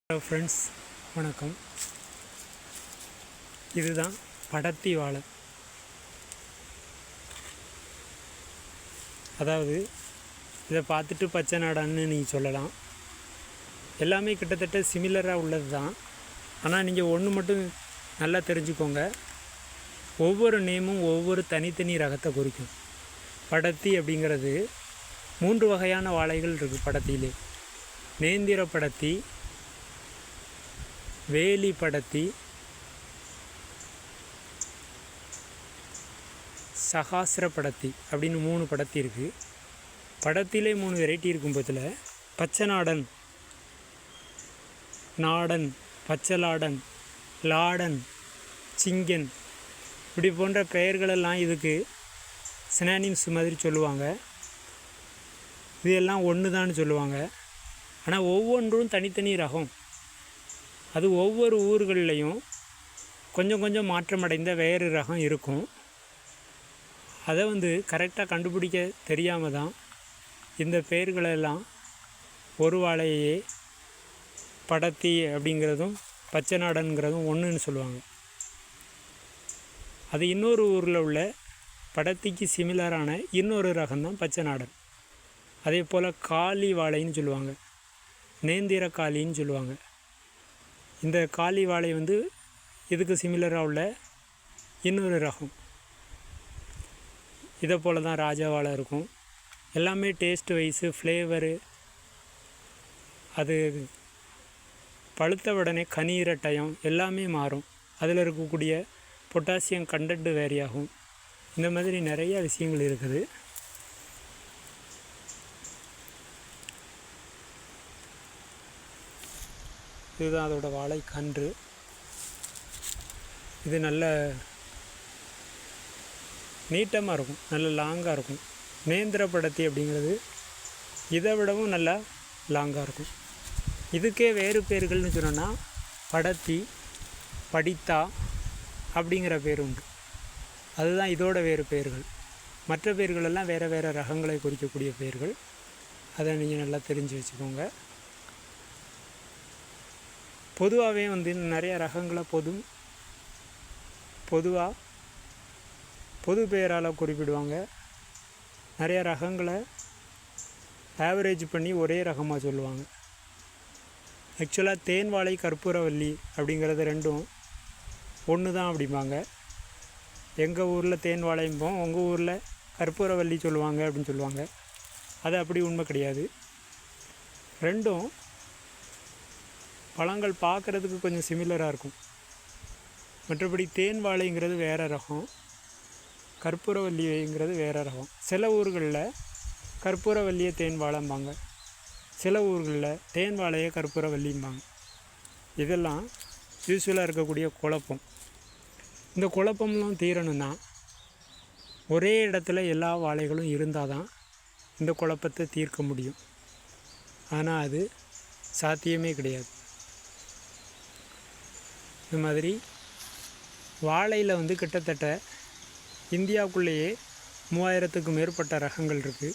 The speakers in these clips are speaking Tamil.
ஹலோ ஃப்ரெண்ட்ஸ், வணக்கம். இதுதான் படத்தி வாழை. அதாவது இதை பார்த்துட்டு பச்சை நாடான்னு நீங்கள் சொல்லலாம். எல்லாமே கிட்டத்தட்ட சிமிலராக உள்ளது தான். ஆனால் நீங்கள் ஒன்று மட்டும் நல்லா தெரிஞ்சுக்கோங்க, ஒவ்வொரு நேமும் ஒவ்வொரு தனித்தனி ரகத்தை குறிக்கும். படத்தி அப்படிங்கிறது 3 வகையான வாழைகள் இருக்குது படத்திலே. நேந்திர படத்தி, வேலி படத்தி, சகாசிர படத்தி அப்படின்னு 3 படத்தி இருக்குது. படத்திலே 3 வெரைட்டி இருக்கும் பட்சத்தில் பச்சை நாடன், நாடன், பச்சைலாடன், லாடன், சிங்கன் இப்படி போன்ற பெயர்களெல்லாம் இதுக்கு சினானிம்ஸ் மாதிரி சொல்லுவாங்க. இது எல்லாம் ஒன்று தான் சொல்லுவாங்க. ஆனால் ஒவ்வொன்றும் தனித்தனி ரகம். அது ஒவ்வொரு ஊர்கள்லேயும் கொஞ்சம் கொஞ்சம் மாற்றமடைந்த வேறு ரகம் இருக்கும். அதை கரெக்டாக கண்டுபிடிக்க தெரியாமல் தான் இந்த பெயர்களெல்லாம் ஒரு வாழையே படத்தி அப்படிங்கிறதும் பச்சை நாடன்கிறதும் ஒன்றுன்னு சொல்லுவாங்க. அது இன்னொரு ஊரில் உள்ள படத்திக்கு சிமிலரான இன்னொரு ரகம்தான் பச்சை நாடன். அதே போல் காளி வாழைன்னு சொல்லுவாங்க, நேந்திர காளின்னு சொல்லுவாங்க. இந்த காளி வாழை இதுக்கு சிமிலராக உள்ள இன்னொரு ரகம். இதை போல் தான் ராஜா வாழை இருக்கும். எல்லாமே டேஸ்ட் வைஸு, ஃப்ளேவரு, அது பழுத்த உடனே கனியிற டைம் எல்லாமே மாறும். அதில் இருக்கக்கூடிய பொட்டாசியம் கண்டென்ட் வேரி ஆகும். இந்த மாதிரி நிறைய விஷயங்கள் இருக்குது. இதுதான் அதோட வாழை கன்று. இது நல்ல நீட்டமாக இருக்கும், நல்ல லாங்காக இருக்கும். நேந்திர படத்தி அப்படிங்கிறது இதை விடவும் நல்லா லாங்காக இருக்கும். இதுக்கே வேறு பேர்கள்னு சொன்னோன்னா படத்தி, படித்தா அப்படிங்கிற பேர் உண்டு. அதுதான் இதோட வேறு பெயர்கள். மற்ற பேர்களெல்லாம் வேறு வேறு ரகங்களை குறிக்கக்கூடிய பெயர்கள். அதை நீங்கள் நல்லா தெரிஞ்சு வச்சுக்கோங்க. பொதுவாகவே நிறைய ரகங்களை பொதுவாக பொது பெயரால் குறிப்பிடுவாங்க. நிறைய ரகங்களை ஆவரேஜ் பண்ணி ஒரே ரகமாக சொல்லுவாங்க. ஆக்சுவலாக தேன் வாழை, கற்பூரவல்லி அப்படிங்கிறது ரெண்டும் ஒன்று தான் அப்படிம்பாங்க. எங்கள் ஊரில் தேன் வாழைம்போம், உங்கள் ஊரில் கற்பூரவல்லி சொல்லுவாங்க அப்படின்னு சொல்லுவாங்க. அது அப்படி உண்மை கிடையாது. ரெண்டும் பழங்கள் பார்க்குறதுக்கு கொஞ்சம் சிமிலராக இருக்கும். மற்றபடி தேன் வாழைங்கிறது வேறு ரகம், கற்பூரவல்லிங்கிறது வேறு ரகம். சில ஊர்களில் கற்பூரவல்லியை தேன் வாழைம்பாங்க, சில ஊர்களில் தேன் வாழையை கற்பூரவல்லிம்பாங்க. இதெல்லாம் யூஸ்வலாக இருக்கக்கூடிய குழப்பம். இந்த குழப்பம்லாம் தீரணும்னா ஒரே இடத்துல எல்லா வாழைகளும் இருந்தால் தான் இந்த குழப்பத்தை தீர்க்க முடியும். ஆனால் அது சாத்தியமே கிடையாது. இந்த மாதிரி வாழையில் கிட்டத்தட்ட இந்தியாவுக்குள்ளேயே 3000க்கும் மேற்பட்ட ரகங்கள் இருக்குது.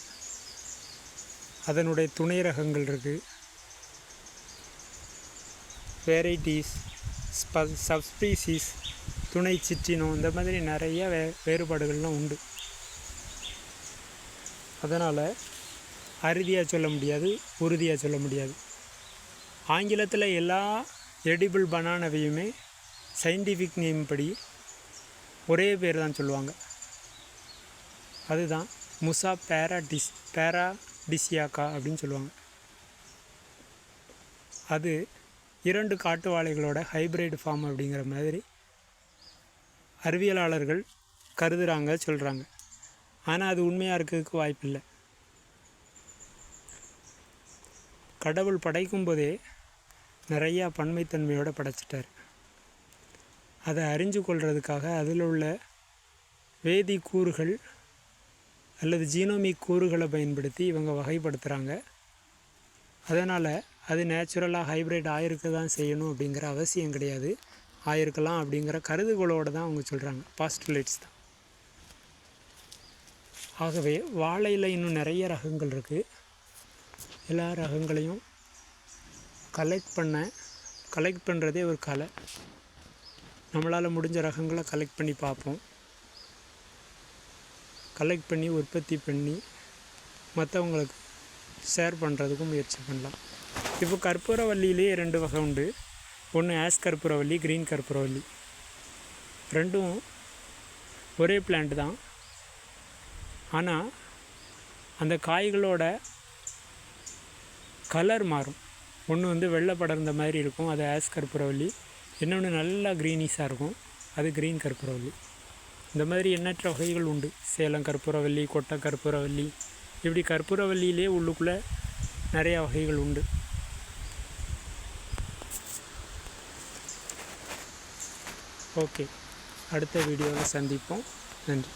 அதனுடைய துணை ரகங்கள் இருக்குது, வெரைட்டிஸ், சப்ஸ்பீசிஸ், துணை சிற்றினம், இந்த மாதிரி நிறைய வேறுபாடுகள்லாம் உண்டு. அதனால் அறுதியாக சொல்ல முடியாது, உறுதியாக சொல்ல முடியாது. ஆங்கிலத்தில் எல்லா எடிபிள் பனானாவையுமே சயின்டிஃபிக் நேம் படி ஒரே பேர் தான் சொல்லுவாங்க. அதுதான் முசா பேராடிசியாக்கா அப்படின்னு சொல்லுவாங்க. அது 2 காட்டு வாழைகளோட ஹைப்ரிட் ஃபார்ம் அப்படிங்கிற மாதிரி அறிவியலாளர்கள் கருதுகிறாங்க, சொல்கிறாங்க. ஆனால் அது உண்மையாக இருக்கிறதுக்கு வாய்ப்பில்லை. கடவுள் படைக்கும் போதே நிறையா பன்மைத்தன்மையோடு படைச்சிட்டார். அதை அறிஞ்சு கொள்றதுக்காக அதில் உள்ள வேதி கூறுகள் அல்லது ஜீனோமிக் கூறுகளை பயன்படுத்தி இவங்க வகைப்படுத்துகிறாங்க. அதனால் அது நேச்சுரலாக ஹைப்ரிட் ஆகிருக்க தான் செய்யணும் அப்படிங்கிற அவசியம் கிடையாது. ஆயிருக்கலாம் அப்படிங்கிற கருதுகோளோடு தான் அவங்க சொல்கிறாங்க, பாஸ்டுலேட்ஸ் தான். ஆகவே வாழையில் இன்னும் நிறைய ரகங்கள் இருக்குது. எல்லா ரகங்களையும் கலெக்ட் பண்ண கலெக்ட் பண்ணுறதே ஒரு கலை. நம்மளால் முடிஞ்ச ரகங்களை கலெக்ட் பண்ணி பார்ப்போம். கலெக்ட் பண்ணி உற்பத்தி பண்ணி மற்றவங்களுக்கு ஷேர் பண்ணுறதுக்கும் முயற்சி பண்ணலாம். இப்போ கற்பூரவல்லியிலே 2 வகை உண்டு. ஒன்று ஆஸ் கற்பூரவல்லி, க்ரீன் கற்பூரவல்லி. ரெண்டும் ஒரே பிளான்ட் தான். ஆனால் அந்த காய்களோட கலர் மாறும். ஒன்று வெள்ளை படர்ந்த மாதிரி இருக்கும், அது ஆஸ் கற்பூரவல்லி. இன்னொன்று நல்லா க்ரீனிஷாக இருக்கும், அது க்ரீன் கற்பூரவல்லி. இந்த மாதிரி எண்ணற்ற வகைகள் உண்டு. சேலம் கற்பூரவல்லி, கொட்டை கற்பூரவல்லி, இப்படி கற்பூரவல்லியிலே உள்ளுக்குள்ளே நிறையா வகைகள் உண்டு. ஓகே, அடுத்த வீடியோவில் சந்திப்போம். நன்றி.